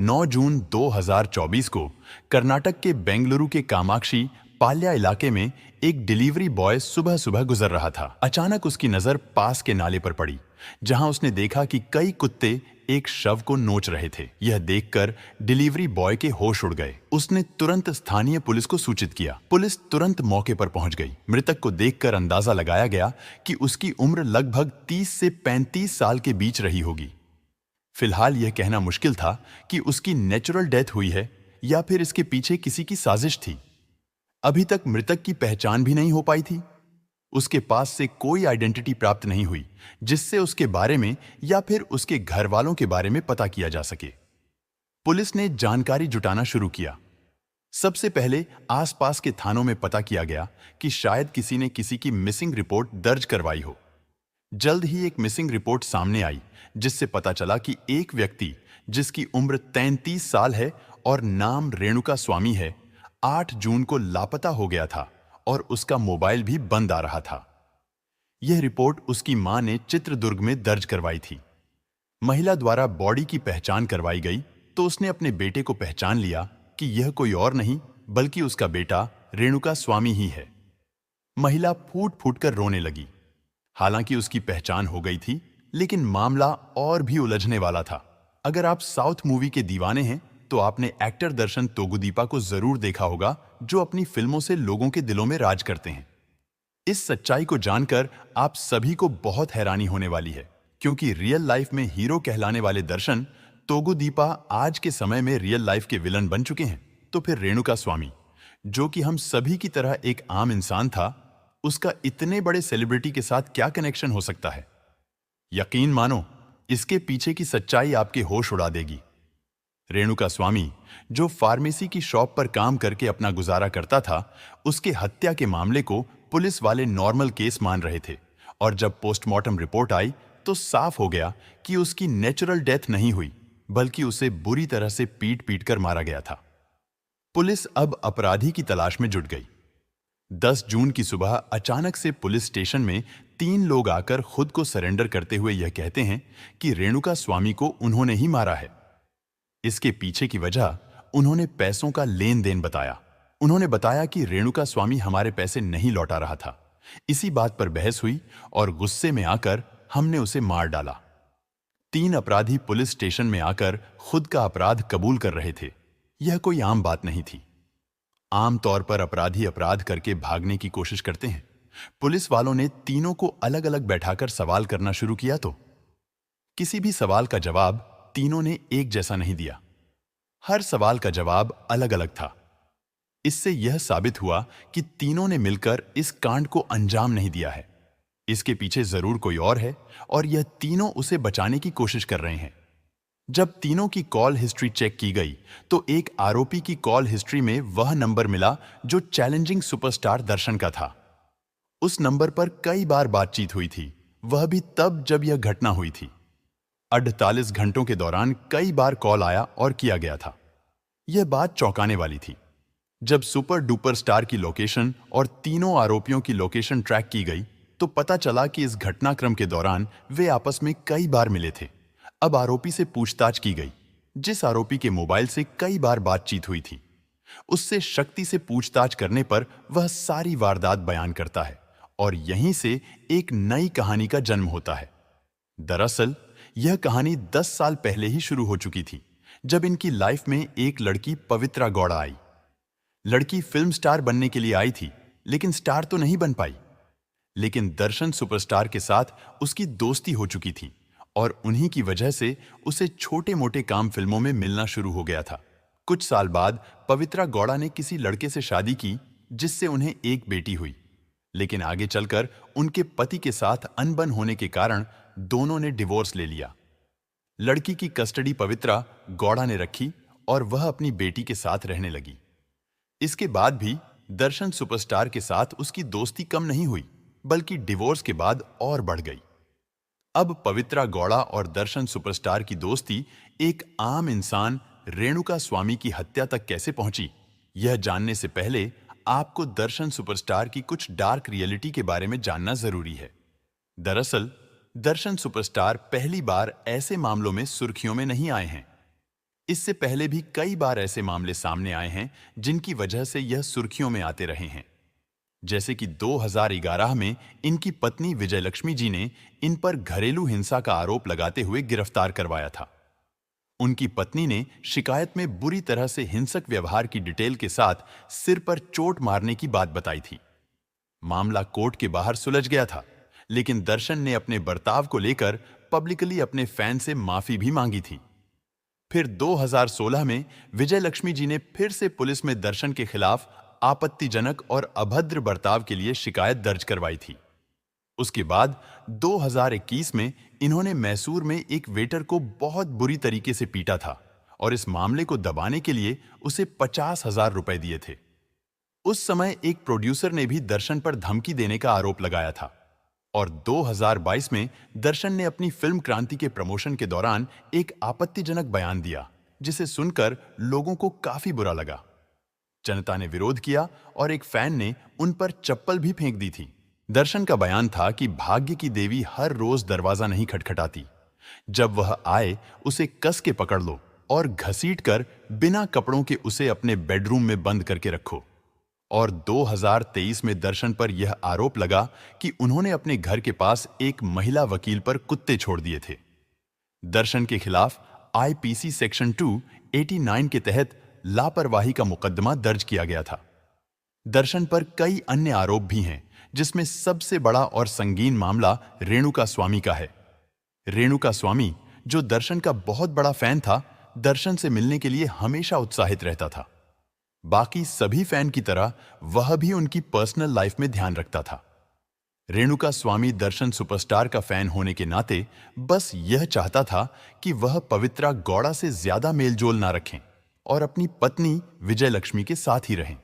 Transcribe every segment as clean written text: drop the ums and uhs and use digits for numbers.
9 जून 2024 को कर्नाटक के बेंगलुरु के कामाक्षी पाल्या इलाके में एक डिलीवरी बॉय सुबह सुबह गुजर रहा था। अचानक उसकी नजर पास के नाले पर पड़ी, जहां उसने देखा कि कई कुत्ते एक शव को नोच रहे थे। यह देखकर डिलीवरी बॉय के होश उड़ गए। उसने तुरंत स्थानीय पुलिस को सूचित किया। पुलिस तुरंत मौके पर पहुंच गई। मृतक को देखकर अंदाजा लगाया गया कि उसकी उम्र लगभग 30 से 35 साल के बीच रही होगी। फिलहाल यह कहना मुश्किल था कि उसकी नेचुरल डेथ हुई है या फिर इसके पीछे किसी की साजिश थी। अभी तक मृतक की पहचान भी नहीं हो पाई थी। उसके पास से कोई आइडेंटिटी प्राप्त नहीं हुई जिससे उसके बारे में या फिर उसके घर वालों के बारे में पता किया जा सके। पुलिस ने जानकारी जुटाना शुरू किया। सबसे पहले आसपास के थानों में पता किया गया कि शायद किसी ने किसी की मिसिंग रिपोर्ट दर्ज करवाई हो। जल्द ही एक मिसिंग रिपोर्ट सामने आई जिससे पता चला कि एक व्यक्ति जिसकी उम्र 33 साल है और नाम रेणुका स्वामी है, 8 जून को लापता हो गया था और उसका मोबाइल भी बंद आ रहा था। यह रिपोर्ट उसकी मां ने चित्रदुर्ग में दर्ज करवाई थी। महिला द्वारा बॉडी की पहचान करवाई गई तो उसने अपने बेटे को पहचान लिया कि यह कोई और नहीं बल्कि उसका बेटा रेणुका स्वामी ही है। महिला फूट फूट कर रोने लगी। हालांकि उसकी पहचान हो गई थी, लेकिन मामला और भी उलझने वाला था। अगर आप साउथ मूवी के दीवाने हैं तो आपने एक्टर दर्शन तोगुदीपा को जरूर देखा होगा, जो अपनी फिल्मों से लोगों के दिलों में राज करते हैं। इस सच्चाई को जानकर आप सभी को बहुत हैरानी होने वाली है, क्योंकि रियल लाइफ में हीरो कहलाने वाले दर्शन तोगुदीपा आज के समय में रियल लाइफ के विलन बन चुके हैं। तो फिर रेणुका स्वामी, जो कि हम सभी की तरह एक आम इंसान था, उसका इतने बड़े सेलिब्रिटी के साथ क्या कनेक्शन हो सकता है? यकीन मानो, इसके पीछे की सच्चाई आपके होश उड़ा देगी। रेणुका स्वामी, जो फार्मेसी की शॉप पर काम करके अपना गुजारा करता था, उसके हत्या के मामले को पुलिस वाले नॉर्मल केस मान रहे थे और जब पोस्टमार्टम रिपोर्ट आई तो साफ हो गया कि उसकी नेचुरल डेथ नहीं हुई, बल्कि उसे बुरी तरह से पीट पीट कर मारा गया था। पुलिस अब अपराधी की तलाश में जुट गई। 10 जून की सुबह अचानक से पुलिस स्टेशन में 3 लोग आकर खुद को सरेंडर करते हुए यह कहते हैं कि रेणुका स्वामी को उन्होंने ही मारा है। इसके पीछे की वजह उन्होंने पैसों का लेन देन बताया। उन्होंने बताया कि रेणुका स्वामी हमारे पैसे नहीं लौटा रहा था। इसी बात पर बहस हुई और गुस्से में आकर हमने उसे मार डाला। 3 अपराधी पुलिस स्टेशन में आकर खुद का अपराध कबूल कर रहे थे। यह कोई आम बात नहीं थी। आमतौर पर अपराधी अपराध करके भागने की कोशिश करते हैं। पुलिस वालों ने तीनों को अलग अलग बैठाकर सवाल करना शुरू किया तो किसी भी सवाल का जवाब तीनों ने एक जैसा नहीं दिया। हर सवाल का जवाब अलग अलग था। इससे यह साबित हुआ कि तीनों ने मिलकर इस कांड को अंजाम नहीं दिया है। इसके पीछे जरूर कोई और है और यह तीनों उसे बचाने की कोशिश कर रहे हैं। जब तीनों की कॉल हिस्ट्री चेक की गई तो एक आरोपी की कॉल हिस्ट्री में वह नंबर मिला जो चैलेंजिंग सुपरस्टार दर्शन का था। उस नंबर पर कई बार बातचीत हुई थी, वह भी तब जब यह घटना हुई थी। 48 घंटों के दौरान कई बार कॉल आया और किया गया था। यह बात चौंकाने वाली थी। जब सुपर डुपर स्टार की लोकेशन और तीनों आरोपियों की लोकेशन ट्रैक की गई तो पता चला कि इस घटनाक्रम के दौरान वे आपस में कई बार मिले थे। अब आरोपी से पूछताछ की गई। जिस आरोपी के मोबाइल से कई बार बातचीत हुई थी, उससे शक्ति से पूछताछ करने पर वह सारी वारदात बयान करता है और यहीं से एक नई कहानी का जन्म होता है। दरअसल यह कहानी 10 साल पहले ही शुरू हो चुकी थी, जब इनकी लाइफ में एक लड़की पवित्रा गौड़ा आई। लड़की फिल्म स्टार बनने के लिए आई थी, लेकिन स्टार तो नहीं बन पाई। लेकिन दर्शन सुपरस्टार के साथ उसकी दोस्ती हो चुकी थी और उन्हीं की वजह से उसे छोटे मोटे काम फिल्मों में मिलना शुरू हो गया था। कुछ साल बाद पवित्रा गौड़ा ने किसी लड़के से शादी की जिससे उन्हें एक बेटी हुई, लेकिन आगे चलकर उनके पति के साथ अनबन होने के कारण दोनों ने डिवोर्स ले लिया। लड़की की कस्टडी पवित्रा गौड़ा ने रखी और वह अपनी बेटी के साथ रहने लगी। इसके बाद भी दर्शन सुपरस्टार के साथ उसकी दोस्ती कम नहीं हुई, बल्कि डिवोर्स के बाद और बढ़ गई। अब पवित्रा गौड़ा और दर्शन सुपरस्टार की दोस्ती एक आम इंसान रेणुका स्वामी की हत्या तक कैसे पहुंची, यह जानने से पहले आपको दर्शन सुपरस्टार की कुछ डार्क रियलिटी के बारे में जानना जरूरी है। दरअसल दर्शन सुपरस्टार पहली बार ऐसे मामलों में सुर्खियों में नहीं आए हैं। इससे पहले भी कई बार ऐसे मामले सामने आए हैं जिनकी वजह से यह सुर्खियों में आते रहे हैं। जैसे कि 2011 में इनकी पत्नी विजयलक्ष्मी जी ने इन पर घरेलू हिंसा का आरोप लगाते हुए गिरफ्तार करवाया था। उनकी पत्नी ने शिकायत में बुरी तरह से हिंसक व्यवहार की डिटेल के साथ सिर पर चोट मारने की बात बताई थी। मामला कोर्ट के बाहर सुलझ गया था, लेकिन दर्शन ने अपने बर्ताव को लेकर पब्लिकली अपने फैन से माफी भी मांगी थी। फिर 2016 में विजयलक्ष्मी जी ने फिर से पुलिस में दर्शन के खिलाफ आपत्तिजनक और अभद्र बर्ताव के लिए शिकायत दर्ज करवाई थी। उसके बाद 2021 में इन्होंने मैसूर में एक वेटर को बहुत बुरी तरीके से पीटा था और इस मामले को दबाने के लिए उसे 50,000 रुपए दिए थे। उस समय एक प्रोड्यूसर ने भी दर्शन पर धमकी देने का आरोप लगाया था और 2022 में दर्शन ने अपनी फिल्म क्रांति के प्रमोशन के दौरान एक आपत्तिजनक बयान दिया, जिसे सुनकर लोगों को काफी बुरा लगा। जनता ने विरोध किया और एक फैन ने उन पर चप्पल भी फेंक दी थी। दर्शन का बयान था कि भाग्य की देवी हर रोज दरवाजा नहीं खटखटाती। जब वह आए उसे कस के पकड़ लो और घसीटकर बिना कपड़ों के उसे अपने बेडरूम में बंद करके रखो। और 2023 में दर्शन पर यह आरोप लगा कि उन्होंने अपने घर के पास एक महिला वकील पर कुत्ते छोड़ दिए थे। दर्शन के खिलाफ आईपीसी सेक्शन 289 के तहत लापरवाही का मुकदमा दर्ज किया गया था। दर्शन पर कई अन्य आरोप भी हैं, जिसमें सबसे बड़ा और संगीन मामला रेणुका स्वामी का है। रेणुका स्वामी, जो दर्शन का बहुत बड़ा फैन था, दर्शन से मिलने के लिए हमेशा उत्साहित रहता था। बाकी सभी फैन की तरह वह भी उनकी पर्सनल लाइफ में ध्यान रखता था। रेणुका स्वामी दर्शन सुपरस्टार का फैन होने के नाते बस यह चाहता था कि वह पवित्रा गौड़ा से ज्यादा मेलजोल ना रखें और अपनी पत्नी विजयलक्ष्मी के साथ ही रहें।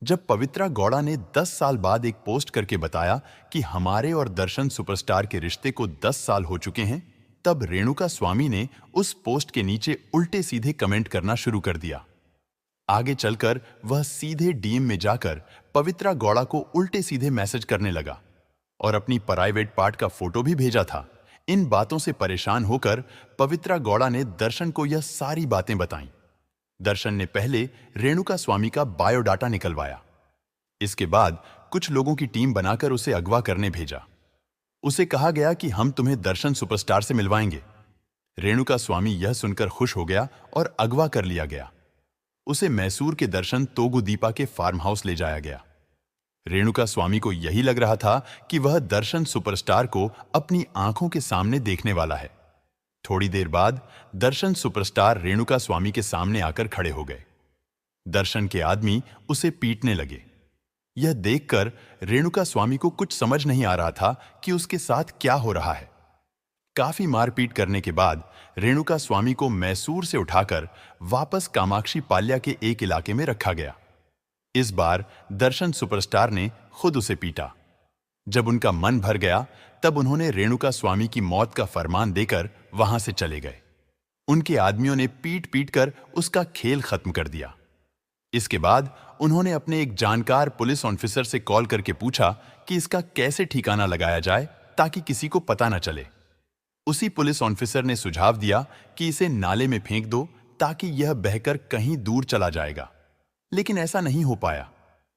जब पवित्रा गौड़ा ने 10 साल बाद एक पोस्ट करके बताया कि हमारे और दर्शन सुपरस्टार के रिश्ते को 10 साल हो चुके हैं, तब रेणुका स्वामी ने उस पोस्ट के नीचे उल्टे सीधे कमेंट करना शुरू कर दिया। आगे चलकर वह सीधे डीएम में जाकर पवित्रा गौड़ा को उल्टे सीधे मैसेज करने लगा और अपनी प्राइवेट पार्ट का फोटो भी भेजा था। इन बातों से परेशान होकर पवित्रा गौड़ा ने दर्शन को यह सारी बातें बताईं। दर्शन ने पहले रेणुका स्वामी का बायोडाटा निकलवाया। इसके बाद कुछ लोगों की टीम बनाकर उसे अगवा करने भेजा। उसे कहा गया कि हम तुम्हें दर्शन सुपरस्टार से मिलवाएंगे। रेणुका स्वामी यह सुनकर खुश हो गया और अगवा कर लिया गया। उसे मैसूर के दर्शन तोगुदीपा के फार्म हाउस ले जाया गया। रेणुका स्वामी को यही लग रहा था कि वह दर्शन सुपरस्टार को अपनी आंखों के सामने देखने वाला है। थोड़ी देर बाद दर्शन सुपरस्टार रेणुका स्वामी के सामने आकर खड़े हो गए। दर्शन के आदमी उसे पीटने लगे। यह देखकर रेणुका स्वामी को कुछ समझ नहीं आ रहा था कि उसके साथ क्या हो रहा है। काफी मारपीट करने के बाद रेणुका स्वामी को मैसूर से उठाकर वापस कामाक्षी पाल्या के एक इलाके में रखा गया। इस बार दर्शन सुपरस्टार ने खुद उसे पीटा। जब उनका मन भर गया, तब उन्होंने रेणुका स्वामी की मौत का फरमान देकर वहां से चले गए। उनके आदमियों ने पीट पीट कर उसका खेल खत्म कर दिया। इसके बाद उन्होंने अपने एक जानकार पुलिस ऑफिसर से कॉल करके पूछा कि इसका कैसे ठिकाना लगाया जाए ताकि किसी को पता न चले। उसी पुलिस ऑफिसर ने सुझाव दिया कि इसे नाले में फेंक दो ताकि यह बहकर कहीं दूर चला जाएगा, लेकिन ऐसा नहीं हो पाया।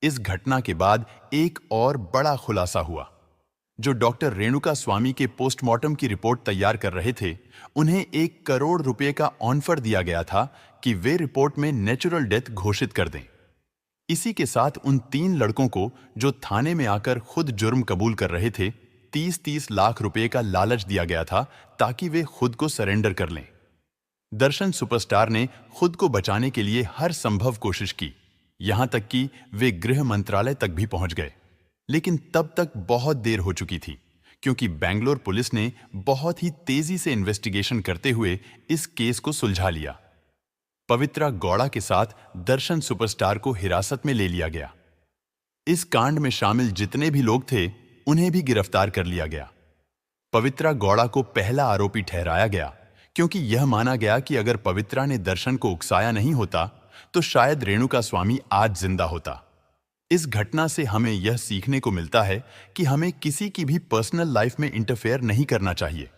इस घटना के बाद एक और बड़ा खुलासा हुआ। जो डॉक्टर रेणुका स्वामी के पोस्टमार्टम की रिपोर्ट तैयार कर रहे थे, उन्हें 1 करोड़ रुपए का ऑफर दिया गया था कि वे रिपोर्ट में नेचुरल डेथ घोषित कर दें। इसी के साथ उन 3 लड़कों को, जो थाने में आकर खुद जुर्म कबूल कर रहे थे, 30-30 लाख रुपए का लालच दिया गया था ताकि वे खुद को सरेंडर कर लें। दर्शन सुपरस्टार ने खुद को बचाने के लिए हर संभव कोशिश की, यहां तक कि वे गृह मंत्रालय तक भी पहुंच गए, लेकिन तब तक बहुत देर हो चुकी थी, क्योंकि बेंगलोर पुलिस ने बहुत ही तेजी से इन्वेस्टिगेशन करते हुए इस केस को सुलझा लिया। पवित्रा गौड़ा के साथ दर्शन सुपरस्टार को हिरासत में ले लिया गया। इस कांड में शामिल जितने भी लोग थे, उन्हें भी गिरफ्तार कर लिया गया। पवित्रा गौड़ा को पहला आरोपी ठहराया गया, क्योंकि यह माना गया कि अगर पवित्रा ने दर्शन को उकसाया नहीं होता तो शायद रेणुका स्वामी आज जिंदा होता। इस घटना से हमें यह सीखने को मिलता है कि हमें किसी की भी पर्सनल लाइफ में इंटरफेयर नहीं करना चाहिए,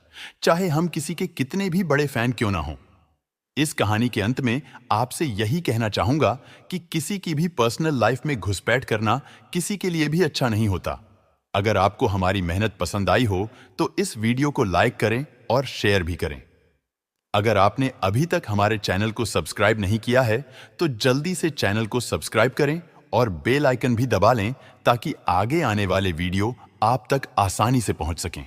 चाहे हम किसी के कितने भी बड़े फैन क्यों ना हों। इस कहानी के अंत में आपसे यही कहना चाहूंगा कि किसी की भी पर्सनल लाइफ में घुसपैठ करना किसी के लिए भी अच्छा नहीं होता। अगर आपको हमारी मेहनत पसंद आई हो तो इस वीडियो को लाइक करें और शेयर भी करें। अगर आपने अभी तक हमारे चैनल को सब्सक्राइब नहीं किया है तो जल्दी से चैनल को सब्सक्राइब करें और बेल आइकन भी दबा लें ताकि आगे आने वाले वीडियो आप तक आसानी से पहुंच सकें।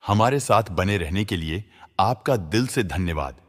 हमारे साथ बने रहने के लिए आपका दिल से धन्यवाद।